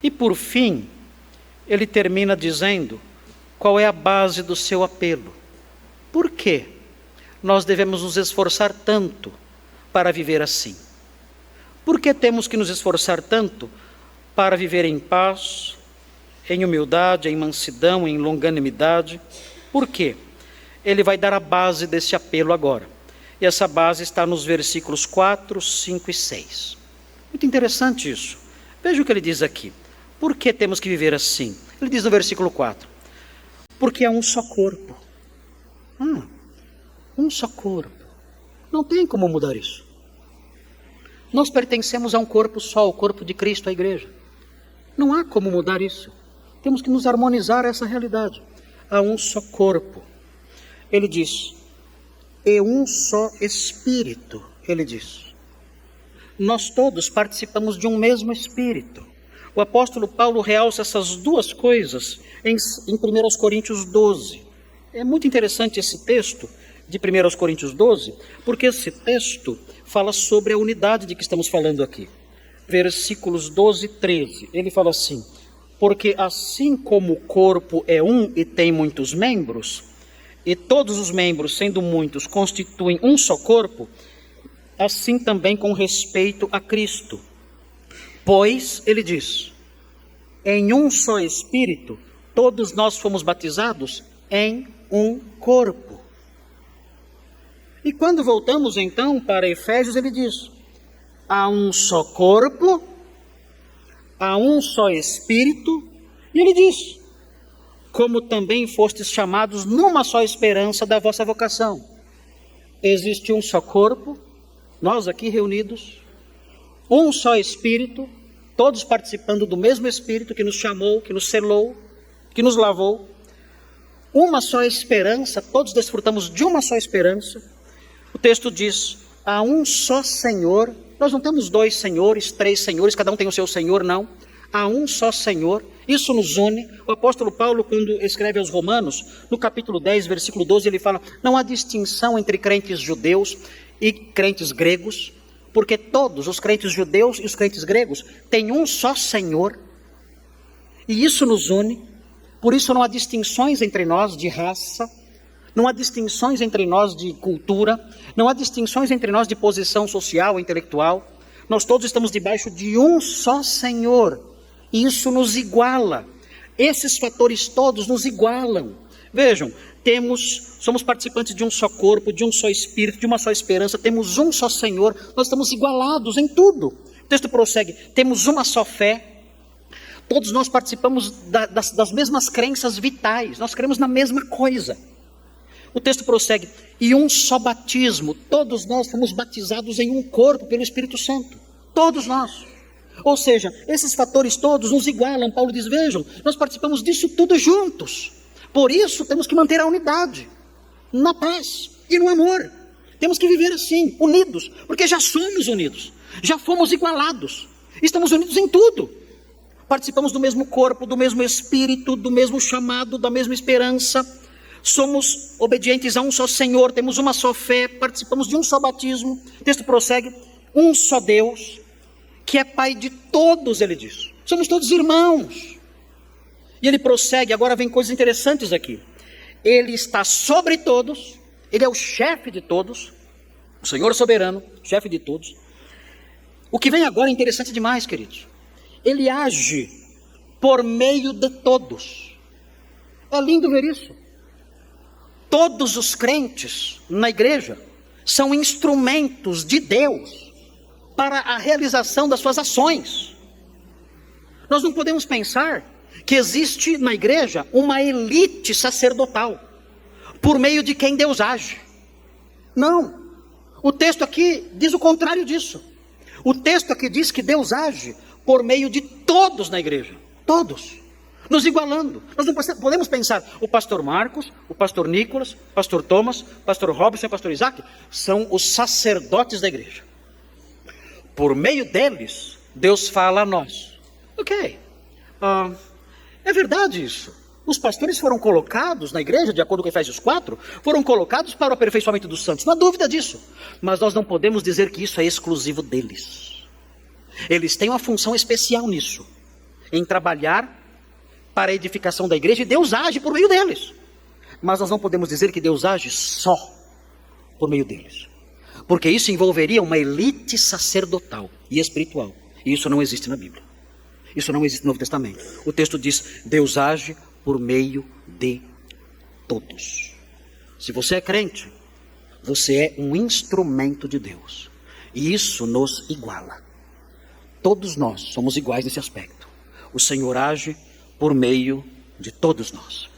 E por fim, ele termina dizendo qual é a base do seu apelo. Por que nós devemos nos esforçar tanto para viver assim? Por que temos que nos esforçar tanto para viver em paz, em humildade, em mansidão, em longanimidade? Por quê? Ele vai dar a base desse apelo agora. E essa base está nos versículos 4, 5 e 6. Muito interessante isso. Veja o que ele diz aqui. Por que temos que viver assim? Ele diz no versículo 4. Porque é um só corpo. Um só corpo. Não tem como mudar isso. Nós pertencemos a um corpo só, o corpo de Cristo, a igreja. Não há como mudar isso. Temos que nos harmonizar a essa realidade. Há um só corpo. Ele diz, e um só Espírito, ele diz. Nós todos participamos de um mesmo Espírito. O apóstolo Paulo realça essas duas coisas em 1 Coríntios 12. É muito interessante esse texto de 1 Coríntios 12, porque esse texto fala sobre a unidade de que estamos falando aqui. Versículos 12 e 13, ele fala assim, porque assim como o corpo é um e tem muitos membros, e todos os membros, sendo muitos, constituem um só corpo, assim também com respeito a Cristo. Pois, ele diz, em um só Espírito, todos nós fomos batizados em um corpo. E quando voltamos então para Efésios, ele diz, há um só corpo, há um só Espírito, e ele diz, como também fostes chamados numa só esperança da vossa vocação. Existe um só corpo, nós aqui reunidos, um só Espírito, todos participando do mesmo Espírito que nos chamou, que nos selou, que nos lavou. Uma só esperança, todos desfrutamos de uma só esperança. O texto diz, há um só Senhor. Nós não temos dois senhores, três senhores, cada um tem o seu senhor, não. Há um só Senhor, isso nos une. O apóstolo Paulo, quando escreve aos Romanos, no capítulo 10, versículo 12, ele fala, não há distinção entre crentes judeus e crentes gregos, porque todos os crentes judeus e os crentes gregos têm um só Senhor, e isso nos une. Por isso não há distinções entre nós de raça, não há distinções entre nós de cultura, não há distinções entre nós de posição social, intelectual. Nós todos estamos debaixo de um só Senhor, e isso nos iguala. Esses fatores todos nos igualam. Vejam, somos participantes de um só corpo, de um só Espírito, de uma só esperança, temos um só Senhor, nós estamos igualados em tudo. O texto prossegue, temos uma só fé, todos nós participamos das mesmas crenças vitais, nós cremos na mesma coisa. O texto prossegue, e um só batismo, todos nós fomos batizados em um corpo pelo Espírito Santo, todos nós. Ou seja, esses fatores todos nos igualam. Paulo diz, vejam, nós participamos disso tudo juntos. Por isso temos que manter a unidade, na paz e no amor. Temos que viver assim, unidos, porque já somos unidos, já fomos igualados, estamos unidos em tudo. Participamos do mesmo corpo, do mesmo Espírito, do mesmo chamado, da mesma esperança. Somos obedientes a um só Senhor, temos uma só fé, participamos de um só batismo. O texto prossegue, um só Deus, que é Pai de todos, ele diz. Somos todos irmãos. E ele prossegue, agora vem coisas interessantes aqui. Ele está sobre todos, ele é o chefe de todos, o Senhor soberano, chefe de todos. O que vem agora é interessante demais, queridos. Ele age por meio de todos. É lindo ver isso. Todos os crentes na igreja são instrumentos de Deus para a realização das suas ações. Nós não podemos pensar que existe na igreja uma elite sacerdotal, por meio de quem Deus age. Não. O texto aqui diz o contrário disso. O texto aqui diz que Deus age por meio de todos na igreja. Todos. Nos igualando. Nós não podemos pensar, o pastor Marcos, o pastor Nicolas, o pastor Thomas, o pastor Robson e o pastor Isaac são os sacerdotes da igreja. Por meio deles, Deus fala a nós. Ok. É verdade isso. Os pastores foram colocados na igreja, de acordo com Efésios 4, foram colocados para o aperfeiçoamento dos santos. Não há dúvida disso. Mas nós não podemos dizer que isso é exclusivo deles. Eles têm uma função especial nisso. em trabalhar para a edificação da igreja, e Deus age por meio deles. Mas nós não podemos dizer que Deus age só por meio deles, porque isso envolveria uma elite sacerdotal e espiritual, e isso não existe na Bíblia. Isso não existe no Novo Testamento. O texto diz: Deus age por meio de todos. Se você é crente, você é um instrumento de Deus, e isso nos iguala. Todos nós somos iguais nesse aspecto. O Senhor age por meio de todos nós.